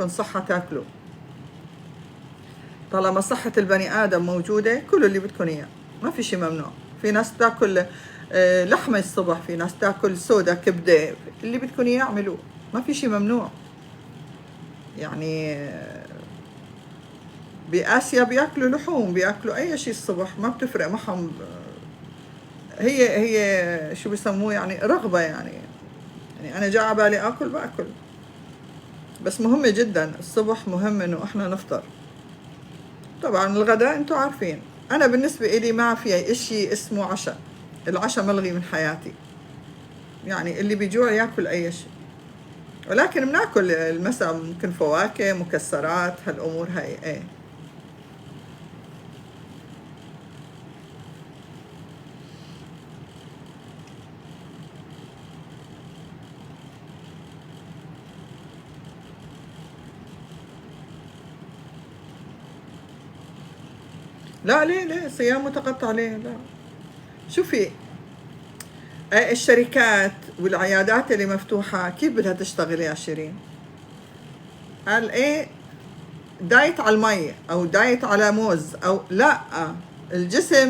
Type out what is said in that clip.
عندكم صحة تاكلوا. طالما صحة البني آدم موجودة كلوا اللي بدكم إياه، ما في شيء ممنوع. في ناس تاكل لحمة الصبح، في ناس تاكل سودا، كبدة، اللي بدكم إياه اعملوه، ما في شيء ممنوع. يعني بآسيا بياكلوا لحوم، بياكلوا أي شيء الصبح، ما بتفرق معهم. هي شو بيسموه يعني رغبة يعني أنا جاء على بالي آكل بأكل. بس مهمة جدا الصبح، مهم إنه إحنا نفطر. طبعا الغداء أنتوا عارفين، أنا بالنسبة إلي ما في إشي اسمه عشاء، العشاء ملغي من حياتي. يعني اللي بيجوع ياكل أي شيء، ولكن بناكل المساء ممكن فواكه، مكسرات، هالأمور هاي إيه. لا ليه صيام متقطع ليه؟ لا شوفي، الشركات والعيادات اللي مفتوحة كيف بدها تشتغل يا شيرين؟ قال ايه، دايت على المي او دايت على موز او لا، الجسم